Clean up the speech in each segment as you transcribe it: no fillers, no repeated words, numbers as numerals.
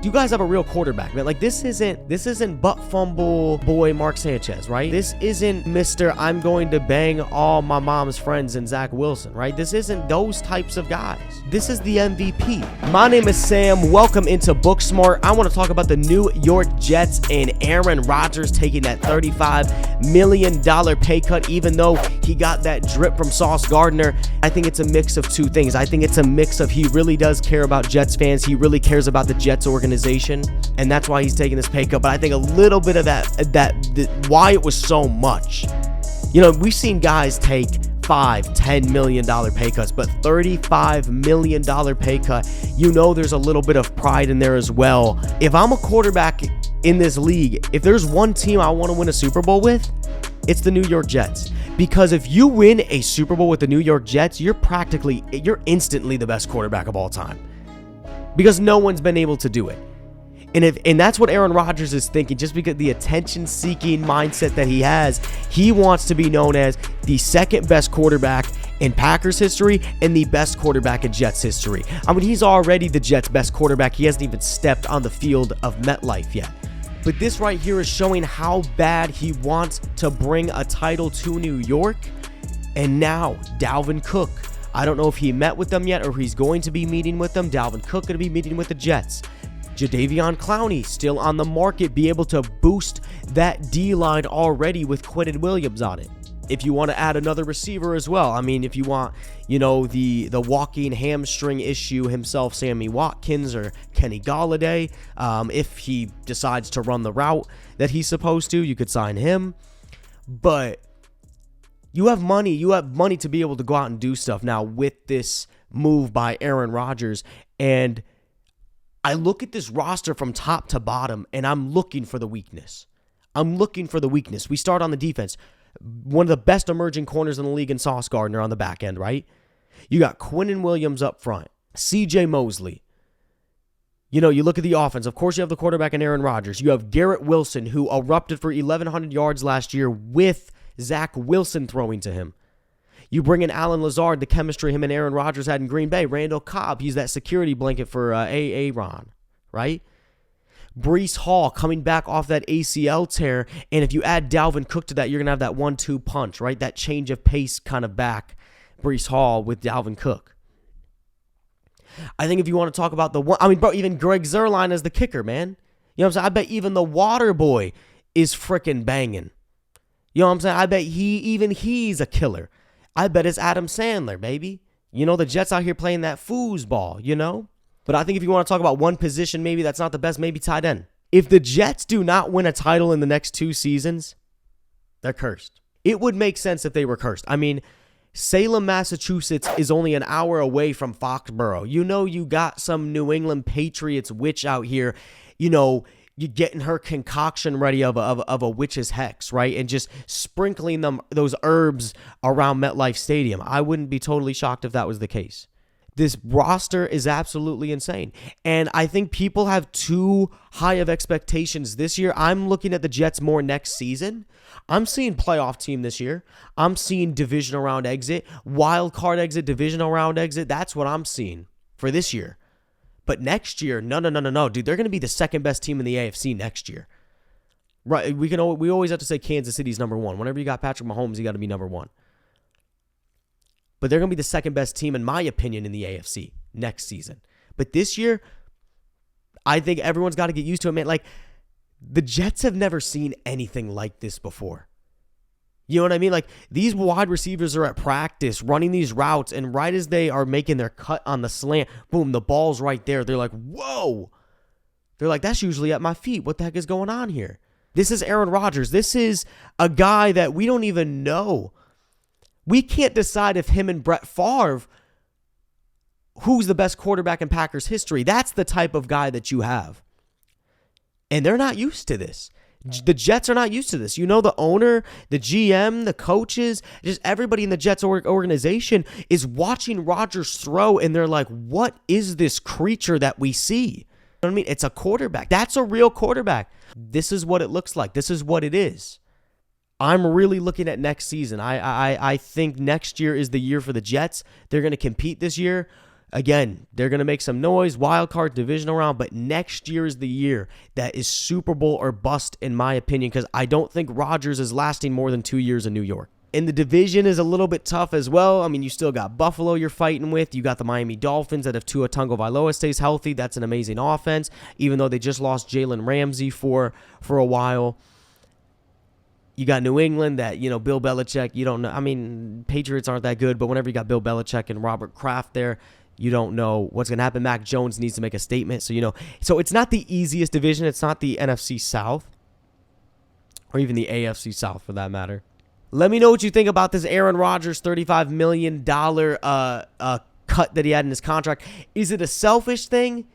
You guys have a real quarterback, man. Like, this isn't butt fumble boy Mark Sanchez, right? This isn't Mr. I'm going to bang all my mom's friends and Zach Wilson, right? This isn't those types of guys. This is the MVP. My name is Sam. Welcome into BookSmart. I want to talk about the New York Jets and Aaron Rodgers taking that $35 million pay cut, even though he got that drip from Sauce Gardner. I think it's a mix of two things. I think it's a mix of he really does care about Jets fans. He really cares about the Jets organization, and that's why he's taking this pay cut. But I think a little bit of that why it was so much. You know, we've seen guys take $5-10 million pay cuts, but $35 million pay cut, you know, there's a little bit of pride in there as well. If I'm a quarterback in this league, if there's one team I want to win a Super Bowl with, it's the New York Jets. Because if you win a Super Bowl with the New York Jets, you're instantly the best quarterback of all time. Because no one's been able to do it. And that's what Aaron Rodgers is thinking, just because the attention-seeking mindset that he has. He wants to be known as the second best quarterback in Packers history and the best quarterback in Jets history. I mean, he's already the Jets' best quarterback. He hasn't even stepped on the field of MetLife yet. But this right here is showing how bad he wants to bring a title to New York. And now, Dalvin Cook. I don't know if he met with them yet or he's going to be meeting with them. Dalvin Cook going to be meeting with the Jets. Jadeveon Clowney still on the market, be able to boost that D-line already with Quinnen Williams on it. If you want to add another receiver as well, I mean, if you want, you know, the walking hamstring issue himself, Sammy Watkins or Kenny Golladay, if he decides to run the route that he's supposed to, you could sign him. But you have money to be able to go out and do stuff now with this move by Aaron Rodgers. And I look at this roster from top to bottom, and I'm looking for the weakness. We start on the defense. One of the best emerging corners in the league in Sauce Gardner on the back end, right? You got Quinnen Williams up front, CJ Mosley. You know, you look at the offense. Of course, you have the quarterback in Aaron Rodgers. You have Garrett Wilson, who erupted for 1,100 yards last year with Zach Wilson throwing to him. You bring in Alan Lazard, the chemistry him and Aaron Rodgers had in Green Bay. Randall Cobb, he's that security blanket for Aaron, right? Breece Hall coming back off that ACL tear. And if you add Dalvin Cook to that, you're going to have that 1-2 punch, right? That change of pace kind of back Breece Hall with Dalvin Cook. I think if you want to talk about even Greg Zuerlein as the kicker, man. You know what I'm saying? I bet even the water boy is freaking banging. You know what I'm saying? I bet he's a killer. I bet it's Adam Sandler, baby. You know, the Jets out here playing that foosball, you know? But I think if you want to talk about one position maybe that's not the best, maybe tight end. If the Jets do not win a title in the next 2 seasons, they're cursed. It would make sense if they were cursed. I mean, Salem, Massachusetts is only an hour away from Foxborough. You know, you got some New England Patriots witch out here, you know, you getting her concoction ready of a witch's hex, right? And just sprinkling those herbs around MetLife Stadium. I wouldn't be totally shocked if that was the case. This roster is absolutely insane. And I think people have too high of expectations this year. I'm looking at the Jets more next season. I'm seeing playoff team this year. I'm seeing divisional round exit, wild card exit, divisional round exit. That's what I'm seeing for this year. But next year, no, dude, they're going to be the second best team in the AFC next year. Right? We always have to say Kansas City's number one. Whenever you got Patrick Mahomes, you got to be number one. But they're going to be the second best team, in my opinion, in the AFC next season. But this year, I think everyone's got to get used to it, man. Like, the Jets have never seen anything like this before. You know what I mean? Like, these wide receivers are at practice running these routes, and right as they are making their cut on the slant, boom, the ball's right there. They're like, whoa. They're like, that's usually at my feet. What the heck is going on here? This is Aaron Rodgers. This is a guy that we don't even know. We can't decide if him and Brett Favre, who's the best quarterback in Packers history. That's the type of guy that you have. And they're not used to this. The Jets are not used to this. You know, the owner, the GM, the coaches, just everybody in the Jets organization is watching Rodgers throw, and they're like, what is this creature that we see? You know what I mean? It's a quarterback. That's a real quarterback. This is what it looks like. This is what it is. I'm really looking at next season. I think next year is the year for the Jets. They're going to compete this year. Again, they're going to make some noise, wild card, divisional round, but next year is the year that is Super Bowl or bust, in my opinion, because I don't think Rodgers is lasting more than 2 years in New York. And the division is a little bit tough as well. I mean, you still got Buffalo you're fighting with. You got the Miami Dolphins that if Tua Tagovailoa stays healthy, that's an amazing offense, even though they just lost Jalen Ramsey for a while. You got New England that, Bill Belichick, you don't know. I mean, Patriots aren't that good, but whenever you got Bill Belichick and Robert Kraft there, you don't know what's going to happen. Mac Jones needs to make a statement. So it's not the easiest division. It's not the NFC South or even the AFC South for that matter. Let me know what you think about this Aaron Rodgers $35 million cut that he had in his contract. Is it a selfish thing?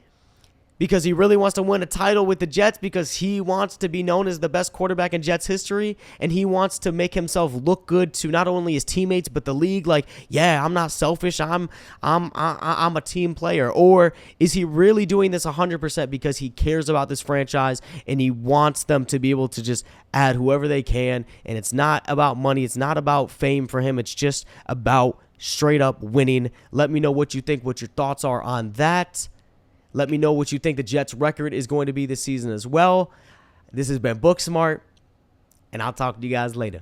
Because he really wants to win a title with the Jets, because he wants to be known as the best quarterback in Jets history, and he wants to make himself look good to not only his teammates but the league. Like, yeah, I'm not selfish. I'm a team player. Or is he really doing this 100% because he cares about this franchise and he wants them to be able to just add whoever they can? And it's not about money. It's not about fame for him. It's just about straight up winning. Let me know what you think, what your thoughts are on that. Let me know what you think the Jets' record is going to be this season as well. This has been BookSmart, and I'll talk to you guys later.